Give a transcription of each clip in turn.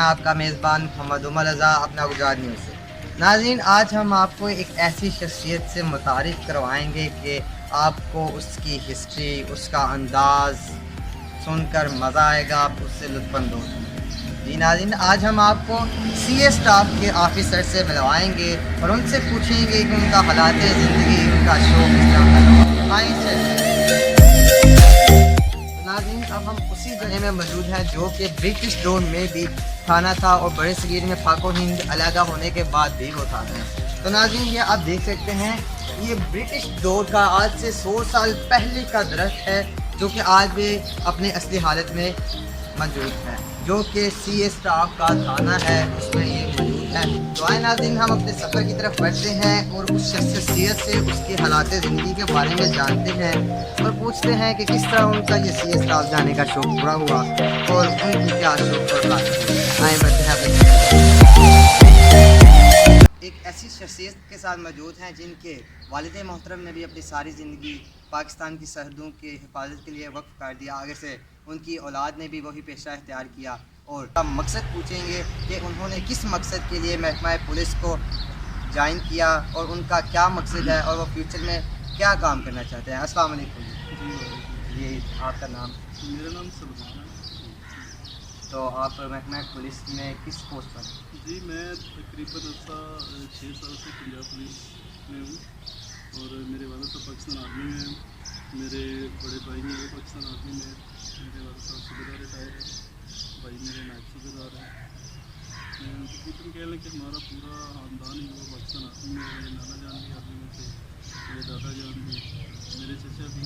آپ کا میزبان محمد عمر رضا اپنا گجرات نیوز سے۔ ناظرین، آج ہم آپ کو ایک ایسی شخصیت سے متعارف کروائیں گے کہ آپ کو اس کی ہسٹری، اس کا انداز سن کر مزہ آئے گا، آپ اس سے لطف اندوز ہوں گے۔ جی ناظرین، آج ہم آپ کو سی اے اسٹاف کے آفیسر سے ملوائیں گے اور ان سے پوچھیں گے کہ ان کا حالات زندگی، ان کا شوق کس طرح کا رہا۔ آئیں چلیں۔ ناظرین، اب ہم اسی جگہ میں موجود ہیں جو کہ برٹش دور میں بھی تھانہ تھا اور بڑے صغیر میں پاک و ہند علیحدہ ہونے کے بعد بھی وہ تھانہ ہے۔ تو ناظرین، یہ آپ دیکھ سکتے ہیں، یہ برٹش دور کا آج سے 100 سال پہلے کا درخت ہے جو کہ آج بھی اپنی اصلی حالت میں موجود ہے، جو کہ سی اے اسٹاف کا تھانہ ہے، اس میں یہ موجود ہے۔ تو آئے ناظرین، ہم اپنے سفر کی طرف بڑھتے ہیں اور اس شخصیت سے اس کے حالات زندگی کے بارے میں جانتے ہیں اور پوچھتے ہیں کہ کس طرح ان کا یہ سی اے اسٹاف جانے کا شوق پورا ہوا اور ان کی کیا شوق اور خاصیت۔ آئیں بڑھتے ہیں ایک ایسی شخصیت کے ساتھ موجود ہیں جن کے والد محترم نے بھی اپنی ساری زندگی پاکستان کی سرحدوں کے حفاظت کے لیے وقف کر دیا، آگے سے ان کی اولاد نے بھی وہی پیشہ اختیار کیا، اور مقصد پوچھیں گے کہ انہوں نے کس مقصد کے لیے محکمہ پولیس کو جوائن کیا اور ان کا کیا مقصد ہے اور وہ فیوچر میں کیا کام کرنا چاہتے ہیں۔ السلام علیکم جی، یہ آپ کا نام؟ میرا نام سلمان ہے۔ تو آپ محکمہ پولیس میں کس پوسٹ پر ہیں؟ جی، میں تقریباً 6 سال سے پنجاب پولیس میں ہوں اور میرے والد صاحب پاکستان آرمی میں ہیں، میرے بڑے بھائی ہیں وہ پاکستان آرمی میں ہیں، میرے والد صاحب صوبیدار ریٹائر ہیں، بھائی میرے نائب صوبیدار ہیں۔ تقریباً کہہ لیں کہ ہمارا پورا خاندان ہی وہ پاکستان آرمی میں ہے، میرے نانا جان بھی آرمی میں تھے، میرے دادا جان بھی، میرے چچا بھی۔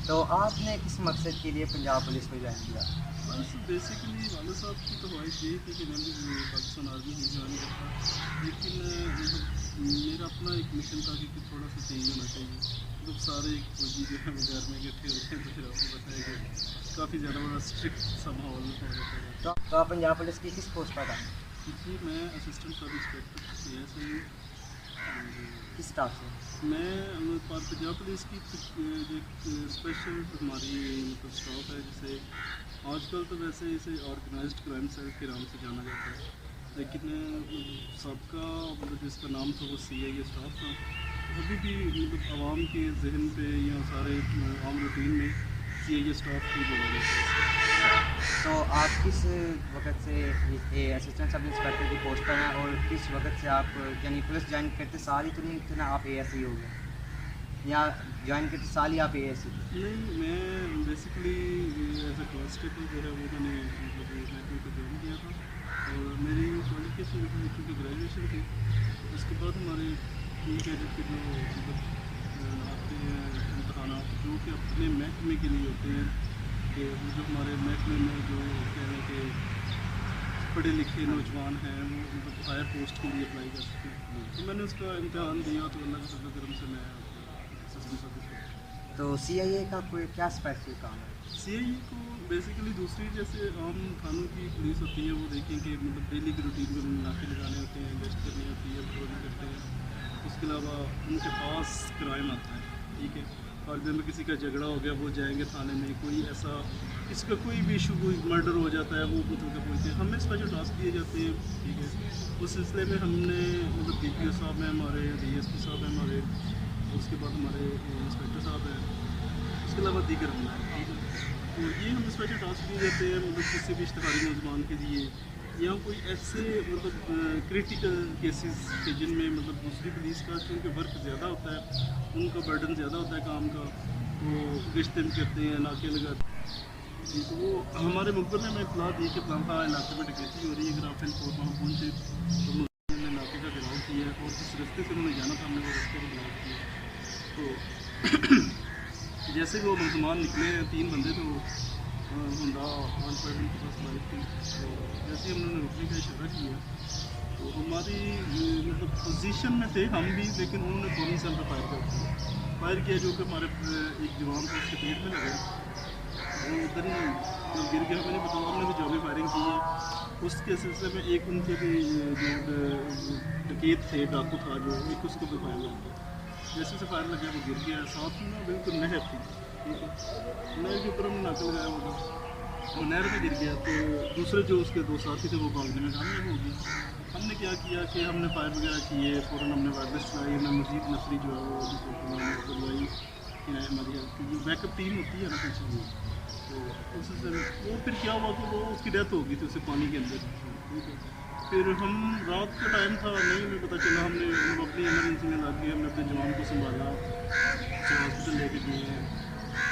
تو آپ نے کس مقصد کے لیے پنجاب پولیس کو جوائن کیا؟ بس بیسیکلی والد صاحب کی تو خواہش یہ تھی کہ میں بھی پاکستان آرمی ہی جوائن کرتا، لیکن میرا اپنا ایک مشن تھا کہ تھوڑا سا چینج ہونا چاہیے۔ مطلب سارے ایک فوجی جو ہے وہ گھر میں اکٹھے ہوتے ہیں تو پھر آپ کو پتہ ہے کہ کافی زیادہ بڑا اسٹرکٹ سا ماحول ہو جاتا ہے۔ تو آپ پنجاب پولیس کی کس پوسٹ پر ہیں؟ جی، میں assistant sub inspector C S A ہوں۔ کس اسٹاف سے؟ میں پنجاب پولیس کی جو اسپیشل ہماری مطلب اسٹاف ہے، جسے آج کل تو ویسے اسے آرگنائزڈ کرائم سیل کے نام سے جانا جاتا ہے، لیکن سابقہ مطلب جس کا نام تھا وہ سی آئی اے اسٹاف تھا۔ ابھی بھی مطلب عوام کے ذہن پہ یا سارے عام روٹین میں سی آئی اے اسٹاف ہی بولا جاتا ہے۔ تو آپ کس وقت سے اسسٹنٹ سب انسپیکٹر کی پوسٹ پر ہیں اور کس وقت سے آپ یعنی پولیس جوائن کرتے سال ہی تو نہیں تھے نا آپ اے ایس ای ہو گئے، یا جوائن کرتے سال ہی آپ اے ایس ای تھے؟ نہیں، میں بیسکلی ایز اے کانسٹیبل جو ہے وہ میں نے مطلب محکمے کو جوائن کیا تھا اور میری کوالیفکیشن جو تھی کیونکہ گریجویشن تھی، اس کے بعد ہمارے کیڈٹ کے جو مطلب آتے ہیں امتحانات جو کہ اپنے محکمے کے لیے ہوتے ہیں، کہ جو ہمارے محکمے میں جو کہہ رہے ہیں کہ پڑھے لکھے نوجوان ہیں وہ مطلب ہائر پوسٹ کے لیے اپلائی کر سکتے ہیں، تو میں نے اس کا امتحان دیا تو اللہ کے فضل و کرم سے میں اسسٹنٹ سب انسپیکٹر۔ تو سی آئی اے کا کوئی کیا اسپیسیفک کام ہے؟ سی آئی اے کو بیسیکلی دوسری جیسے عام تھانوں کی پولیس ہوتی ہے، وہ دیکھیں کہ مطلب ڈیلی کی روٹین میں ناکے لگانے ہوتے ہیں، گشت کرنی ہوتی ہے، پیٹرولنگ کرتے ہیں، اس کے علاوہ ان کے پاس کرائم آتا ہے، ٹھیک ہے، اور دن میں کسی کا جھگڑا ہو گیا وہ جائیں گے تھانے میں، کوئی ایسا اس کا کوئی بھی ایشو، کوئی مرڈر ہو جاتا ہے وہ مطلب کہ پہنچتے ہیں، ہمیں اسپیشل ٹاسک دیے جاتے ہیں، ٹھیک ہے۔ اس سلسلے میں ہم نے مطلب ڈی پی او صاحب ہیں ہمارے، ڈی ایس پی صاحب ہیں ہمارے، اس کے بعد ہمارے انسپیکٹر صاحب ہیں، اس کے علاوہ دیگر بھی ہیں، ٹھیک ہے۔ تو یہ ہم اسپیشل ٹاسک دیے جاتے ہیں مطلب کسی بھی اشتہاری نوجوان کے لیے یا کوئی ایسے مطلب کریٹیکل کیسز کے جن میں مطلب دوسری پولیس کا کیونکہ ورک زیادہ ہوتا ہے، ان کا برڈن زیادہ ہوتا ہے کام کا، تو گشتیں کرتے ہیں، ناکے لگاتے ہیں، تو وہ ہمارے مقدمے میں اطلاع دی کہ فلاں علاقے میں ڈکیتی ہو رہی ہے، اگر آپ فوراً وہاں پہنچے تو ملازمین نے ناکے کا گھیراؤ کیا ہے اور جس رستے سے انہوں نے جانا تھا ہم نے وہ رستے کو بلاک کیا، تو جیسے وہ ملزمان نکلے ہیں 3 بندے، تو ہنڈا 1.7 کے پاس بائک تھی، تو جیسے ہم نے روکنے کا اشارہ کیا تو ہماری مطلب پوزیشن میں تھے ہم بھی، لیکن انہوں نے فوراً سے ہم پہ فائر کیا جو کہ ہمارے ایک جوان کو اس کے پیٹ میں لگا، وہ ادھر ہی گر گیا، میں نے بتایا ہم نے بھی جوابی فائرنگ کی ہے۔ اس کے سلسلے میں ایک ان کے بھی جو ڈکیت تھے، ڈاکو تھا جو، ایک اس کو بھی فائر لگ گیا، جیسے سے فائر لگا وہ گر گیا، ساتھ میں بالکل نہر تھی، ٹھیک ہے، نہر کے اوپر ہم نے ناکہ لگایا ہوگا، وہ نہر میں گر گیا تو دوسرے جو اس کے دو ساتھی تھے وہ بھاگنے میں کامیاب ہو گئے. ہم نے کیا کیا کہ ہم نے فائر وغیرہ کیے, فوراً ہم نے وائرلیس چلائی, ہم نے مزید نفری جو ہے وہ بلوائی کہ ہماری ہیلپ کی جو بیک اپ ٹیم ہوتی ہے نا پیچھے, تو اس سے وہ پھر کیا ہوا کہ وہ اس کی ڈیتھ ہو گئی تھی اسے پانی کے اندر. ٹھیک ہے, پھر ہم رات کا ٹائم تھا, نہیں ہمیں پتہ چلا, ہم نے اپنی ایمرجنسی میں لگ گئے, ہم نے اپنے جوان کو سنبھالا, ہاسپٹل لے کے گئے ہیں.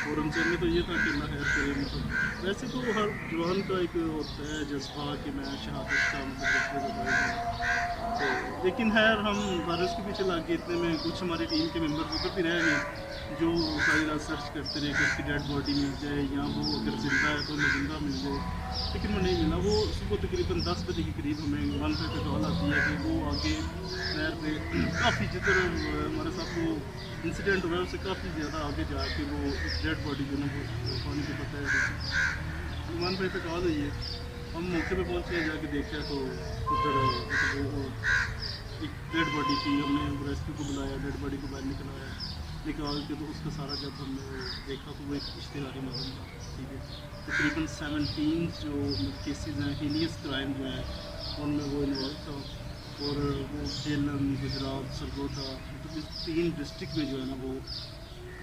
اور ہم سے ہمیں تو یہ تھا کہ اللہ خیر کرے. مطلب ویسے تو ہر جوان کا ایک ہوتا ہے جذبہ کہ میں شہادت کا تو, لیکن خیر ہم بارش کے پیچھے لگ گئے. اتنے میں کچھ ہماری ٹیم کے ممبر ادھر بھی رہ گئے جو ساری رات سرچ کرتے رہے کہ اس کی ڈیڈ باڈی مل جائے, یا وہ اگر زندہ ہے تو ہمیں زندہ مل جائے, لیکن وہ نہیں ملا. وہ صبح تقریباً 10 بجے کے قریب ہمیں 1 پہ کال آتی ہے کہ وہ آگے نہر پہ کافی جدھر ہمارے ساتھ وہ انسیڈنٹ ہوا ہے اس سے کافی زیادہ آگے جا کے وہ ڈیڈ باڈی جو نا وہ پانی کے پتہ ہے 1 پہ کال ہوئی ہے. ہم موقع پہ پہنچے, جا کے دیکھا تو ادھر ایک ڈیڈ باڈی تھی. ہم نے ریسکیو کو بلایا, ڈیڈ باڈی کو باہر نکلوایا, نکال کے تو اس کا سارا جب ہم نے دیکھا تو وہ ایک اشتہاری مدن تھا. ٹھیک ہے, تقریباً 17 جو کیسز ہیں ہینیس کرائم جو ہیں ان میں وہ انوالو تھا. اور وہ جیلم, گجرات, سرگودا, مطلب اس 3 ڈسٹرکٹ میں جو ہے نا وہ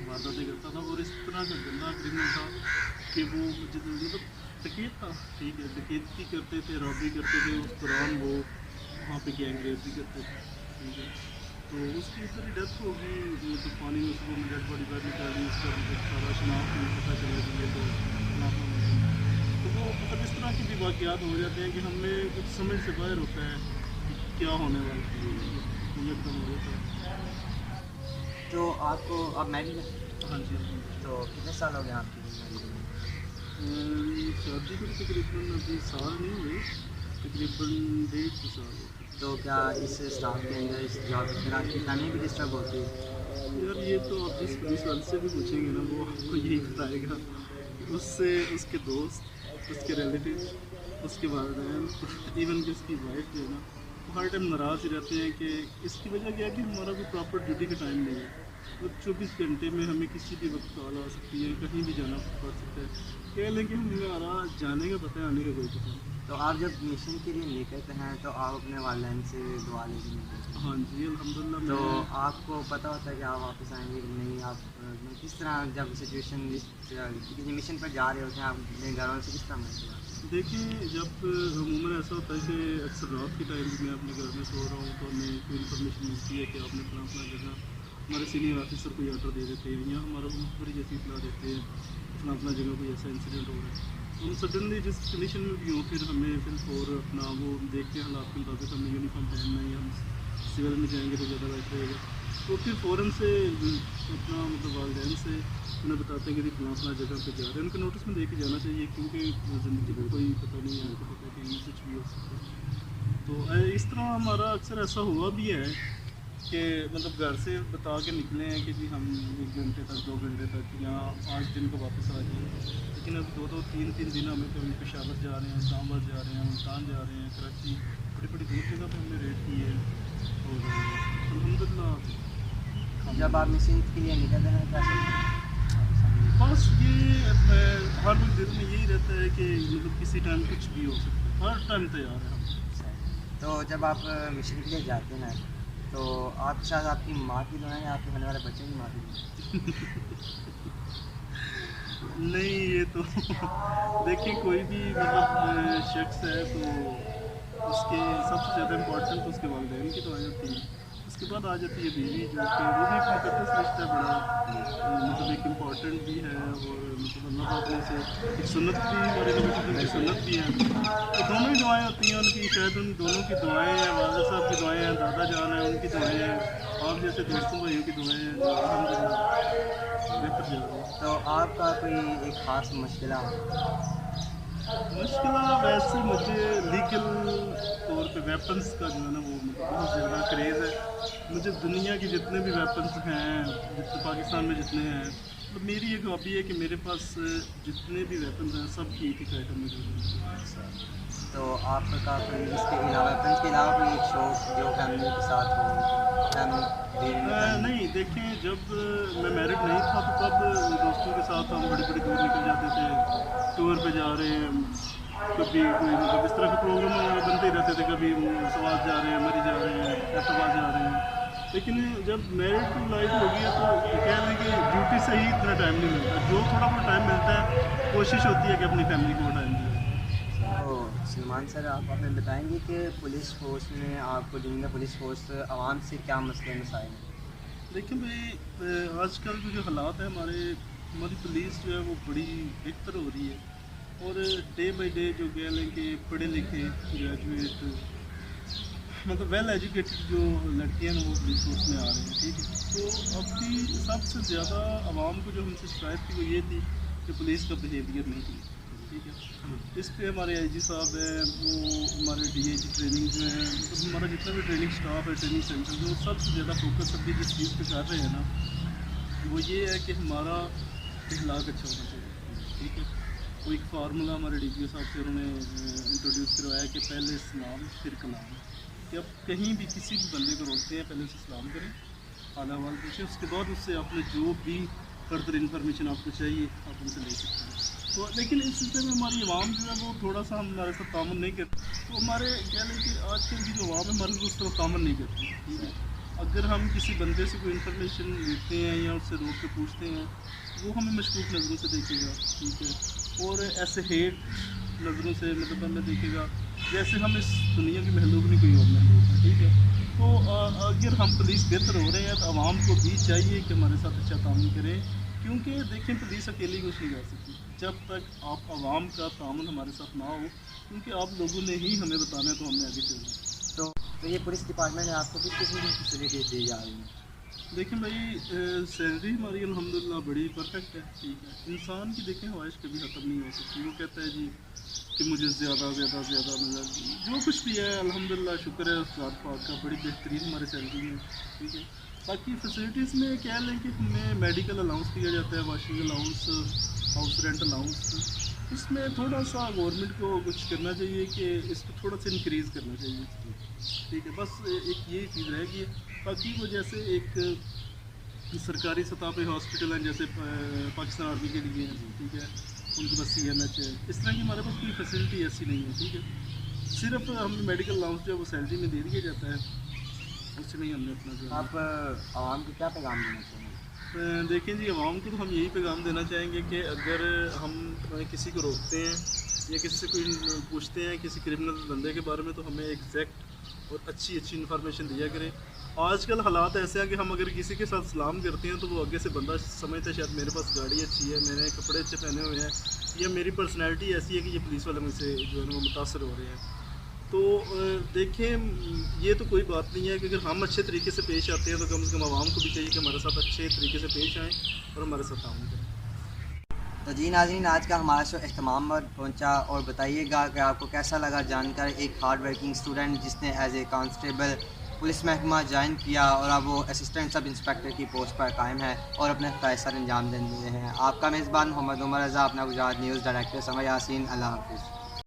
وارداتیں کرتا تھا. اور اس طرح کا گندہ کرمنل تھا کہ وہ مطلب ڈکیت تھا. ٹھیک ہے, ڈکیتی کرتے تھے, رابری کرتے تھے, اس دوران وہ وہاں پہ گینگ ریپ بھی کرتے تھے. ٹھیک ہے, تو اس کی ادھر ہی ڈیتھ ہو گئی. مطلب پانی میں صبح میں ڈیڈ باڈی باہر نکالی, اس کا مطلب سارا شناخت میں پتہ چلا کہ یہ تو تو وہ مطلب اس طرح کے بھی واقعات ہو جاتے ہیں کہ ہمیں کچھ سمجھ سے باہر ہوتا ہے کہ کیا ہونے والا ہے. ایک دم ہو جاتا ہے. تو آپ کو اب میرج ہے, ہاں جی, تو کتنے سال ہو گئے آپ کی شادی کو تقریباً ابھی سال نہیں ہوئے, تقریباً 1.5 سال ہو گئے. تو کیا اس اسٹاف کے اندر اس جاب کے اندر آپ کی فیملی بھی ڈسٹرب ہوتی ہے؟ یار یہ تو آپ جس پولیس والے سے بھی پوچھیں گے نا وہ آپ کو یہی بتائے گا. اس سے اس کے دوست, اس کے ریلیٹیو, اس کے والدین, ایون کہ اس کی وائف جو ہے نا وہ ہر ٹائم ناراض ہی رہتے ہیں کہ اس کی وجہ کیا ہے کہ ہمارا کوئی پراپر ڈیوٹی کا ٹائم نہیں ہے. اور 24 گھنٹے میں ہمیں کسی بھی وقت کال آ سکتی ہے, کہیں بھی جانا پڑ سکتا ہے. کہہ لیں کہ ہمارا جانے کا پتہ ہے, آنے کا کوئی پتہ نہیں. تو آپ جب مشن کے لیے نکلتے ہیں تو آپ اپنے والدین سے دعا لے کے نکلتے ہیں؟ ہاں جی, الحمدللہ. تو آپ کو پتہ ہوتا ہے کہ آپ واپس آئیں گے کہ نہیں؟ آپ کس طرح جب سچویشن کسی مشن پر جا رہے ہوتے ہیں آپ اپنے گھر والوں سے کس طرح ملتے ہیں؟ دیکھیں, جب عموماً ایسا ہوتا ہے کہ اکثر رات کے ٹائم بھی میں اپنے گھر میں سو رہا ہوں تو ہمیں کوئی انفارمیشن ملتی ہے کہ آپ نے فلاں جگہ, ہمارے سینئر آفیسر کوئی آرڈر دے دیتے ہیں یا ہمارا مخبری جیسی اطلاع دیتے ہیں فلاں جگہ کوئی ایسا انسیڈنٹ ہو رہا ہے. ہم سڈنلی جس کنڈیشن میں بھی ہوں پھر ہمیں فور اپنا وہ دیکھ کے حالات کے مطابق ہمیں یونیفارم پہننا ہے, ہم سول میں جائیں گے تو زیادہ بیٹر رہے گا. تو پھر فوراً سے اپنا مطلب والدین سے انہیں بتاتے ہیں کہ فلاں جگہ پہ جا رہے ہیں. ان کے نوٹس میں دے کے جانا چاہیے کیونکہ زندگی کا کوئی پتہ نہیں ہے, ان کو پتہ ہے کہ کچھ بھی ہو سکتا ہے. تو اس طرح ہمارا اکثر ایسا ہوا بھی ہے کہ مطلب گھر سے بتا کے نکلے ہیں کہ جی ہم 1 گھنٹے تک 2 گھنٹے تک یا 5 دن کو واپس آ جائیں, لیکن اب 2-3 دن ہمیں کبھی پشاور جا رہے ہیں, اسلام آباد جا رہے ہیں, ملتان جا رہے ہیں, کراچی, بڑی بڑی دور جگہ پہ ہم نے ریڈ کی ہے. اور الحمدللہ جب آپ مشن کے لیے نکلتے ہیں کیا بس یہ ہر وقت دل میں یہی رہتا ہے کہ مطلب کسی ٹائم کچھ بھی ہو سکتا ہے, ہر ٹائم تیار ہے ہم. تو جب آپ مشن کے لیے جاتے ہیں تو آپ کے ساتھ آپ کی ماں کی دعائیں یا آپ کے ہونے والے بچے کی ماں کی دعائیں؟ نہیں, یہ تو دیکھیں کوئی بھی مطلب شخص ہے تو اس کے سب سے زیادہ امپورٹنٹ اس کے والدین کی دعائیں ہوتی ہیں. اس کے بعد آ جاتی ہے بیوی, جو کہ وہ بھی ایک مقدس رشتہ بڑا مطلب ایک امپورٹنٹ بھی ہے, اور مطلب اللہ پاک نے سے ایک سنت بھی ہمارے نبی کی سنت بھی ہے. تو دونوں ہی دعائیں ہوتی ہیں ان کی, شاید ان دونوں کی دعائیں ہیں, والد صاحب کی دعائیں ہیں, دادا جان ہیں ان کی دعائیں ہیں, آپ جیسے دوستوں بھائیوں کی دعائیں ہیں, الحمدللہ بہتر جا رہی ہے. تو آپ کا کوئی ایک خاص مشکلہ؟ مشکلہ ویسے مجھے لیگل طور پہ ویپنس کا جو ہے نا وہ بہت زیادہ کریز ہے. مجھے دنیا کے جتنے بھی ویپنس ہیں, جتنے پاکستان میں جتنے ہیں, تو میری ایک ہابی ہے کہ میرے پاس جتنے بھی ویپنس ہیں سب کی ایک ایک آئٹم موجود ہے. تو آپ کا کوئی اس کے علاوہ فرینڈس کے علاوہ کوئی ایک شوق جو فیملی کے ساتھ ہو فیملی نہیں دیکھیں، جب میں میرڈ نہیں تھا تو تب دوستوں کے ساتھ ہم بڑی بڑی دور نکل جاتے تھے، ٹور پہ جا رہے ہیں، کبھی کوئی مطلب اس طرح کے پروگرام بنتے ہی رہتے تھے، کبھی سوات جا رہے ہیں، مری جا رہے ہیں، ایٹاباد جا رہے ہیں. لیکن جب میرڈ لائف ہو گئی ہے تو کہہ لیں کہ ڈیوٹی سے ہی اتنا ٹائم نہیں ملتا. جو تھوڑا بہت ٹائم ملتا ہے کوشش ہوتی ہے کہ اپنی فیملی کو وہ ٹائم دیں. تو سلمان سر آپ ہمیں بتائیں گے کہ پولیس فورس میں آپ کو جوائن پولیس فورس عوام سے کیا مسئلے مسائل ہیں؟ دیکھیں بھائی، آج کل جو حالات ہیں ہماری پولیس جو ہے وہ بڑی بہتر ہو رہی ہے، اور ڈے بائی ڈے جو کہہ لیں کہ پڑھے لکھے گریجویٹ مطلب ویل ایجوکیٹڈ جو لڑکیاں ہیں وہ پولیس فورس میں آ رہے ہیں. ٹھیک ہے، تو اب بھی سب سے زیادہ عوام کو جو ہم سے شکایت تھی وہ یہ تھی کہ پولیس کا بیہیویئر نہیں تھی. ٹھیک ہے، اس پہ ہمارے آئی جی صاحب ہیں، وہ ہمارے ڈی اے جی ٹریننگ جو ہے، مطلب ہمارا جتنا بھی ٹریننگ اسٹاف ہے، ٹریننگ سینٹر جو سب سے زیادہ فوکس ابھی جس چیز پہ کر رہے ہیں نا، وہ یہ ہے کہ ہمارا اخلاق اچھا ہونا چاہیے. ٹھیک ہے، وہ ایک فارمولہ ہمارے ڈی پی او صاحب سے انہوں نے انٹروڈیوس کروایا کہ پہلے سلام پھر کلام، کہ اب کہیں بھی کسی بھی بندے کو روکتے ہیں پہلے اسے سلام کریں، حال احوال پوچھیں، اس کے بعد اس سے آپ نے جو بھی فردر انفارمیشن آپ کو چاہیے آپ ان سے لے سکتے ہیں. تو لیکن اس سلسلے میں ہماری عوام جو ہے وہ تھوڑا سا ہمارے ساتھ تعاون نہیں کرتی. تو ہمارے کہہ لیں کہ آج کل کی جو عوام ہے ہمارے اس طرح تعاون نہیں کرتی. ٹھیک ہے، اگر ہم کسی بندے سے کوئی انفارمیشن لیتے ہیں یا اس سے روک کے پوچھتے ہیں، وہ ہمیں مشکوک نظروں سے دیکھے گا. ٹھیک ہے، اور ایسے ہیٹ نظروں سے مطلب ہمیں دیکھے گا جیسے ہم اس دنیا کی محلوق نہیں کوئی اور محلوق ہے. ٹھیک ہے، تو اگر ہم پولیس بہتر ہو رہے ہیں تو عوام کو بھی چاہیے کہ ہمارے ساتھ اچھا تعاون کریں، کیونکہ دیکھیں پولیس اکیلی کچھ نہیں کر سکتی جب تک آپ عوام کا تعاون ہمارے ساتھ نہ ہو، کیونکہ آپ لوگوں نے ہی ہمیں بتانا ہے تو ہم نے آگے چلنا. تو یہ پولیس ڈپارٹمنٹ میں آپ کو کس قسم کی فیسلٹیز دی جا رہی ہیں؟ دیکھیں بھائی، سیلری ہماری الحمدللہ بڑی پرفیکٹ ہے. ٹھیک ہے، انسان کی دیکھیں خواہش کبھی ختم نہیں ہو سکتی. وہ کہتا ہے جی کہ مجھے زیادہ مطلب جو کچھ بھی ہے الحمدللہ شکر ہے اس ذات پاک کا، بڑی بہترین ہماری سیلری ہے. ٹھیک ہے، باقی فیسلٹیز میں کہہ لیں کہ ہمیں میڈیکل الاؤنس دیا جاتا ہے، washing allowance, house rent allowance. اس میں تھوڑا سا گورنمنٹ کو کچھ کرنا چاہیے کہ اس کو تھوڑا سا انکریز کرنا چاہیے. ٹھیک ہے، بس ایک یہ چیز رہے گی. باقی وہ جیسے ایک سرکاری سطح پہ ہاسپٹل ہیں جیسے پاکستان آرمی کے لیے ہیں. ٹھیک ہے، ان کے پاس CNH ہے، اس طرح کی ہمارے پاس کوئی فیسلٹی ایسی نہیں ہے. ٹھیک ہے، صرف ہمیں میڈیکل الاؤنس جو ہے وہ سیلری میں دے دیا جاتا ہے، اس میں ہی ہم نے اپنا جو آپ عوام کو کیا پیغام دینا چاہیں گے؟ دیکھیں جی، عوام کو تو ہم یہی پیغام دینا چاہیں گے کہ اگر ہم کسی کو روکتے ہیں یا کسی سے کوئی پوچھتے ہیں کسی کرمنل بندے کے بارے میں تو ہمیں ایگزیکٹ اور اچھی انفارمیشن دیا کریں. آج کل حالات ایسے ہیں کہ ہم اگر کسی کے ساتھ سلام کرتے ہیں تو وہ آگے سے بندہ سمجھتا ہے شاید میرے پاس گاڑی اچھی ہے، میں نے کپڑے اچھے پہنے ہوئے ہیں، یا میری پرسنالٹی ایسی ہے کہ یہ پولیس والے مجھ سے جو ہے نا وہ متاثر ہو رہے ہیں. تو دیکھیں یہ تو کوئی بات نہیں ہے کہ اگر ہم اچھے طریقے سے پیش آتے ہیں تو کم سے کم عوام کو بھی چاہیے کہ ہمارے ساتھ اچھے طریقے سے پیش آئیں اور ہمارے ساتھ تعاون کریں. تو جی ناظرین، آج کا ہمارا شو اختتام پر پہنچا، اور بتائیے گا کہ آپ کو کیسا لگا جان کر ایک ہارڈ ورکنگ اسٹوڈنٹ جس نے ایز اے کانسٹیبل پولیس محکمہ جوائن کیا اور اب وہ اسسٹنٹ سب انسپیکٹر کی پوسٹ پر قائم ہے اور اپنے فرائض سر انجام دے رہے ہیں. آپ کا میزبان محمد عمر رضا، اپنا گجرات نیوز ڈائریکٹر سمر یاسین. اللہ حافظ.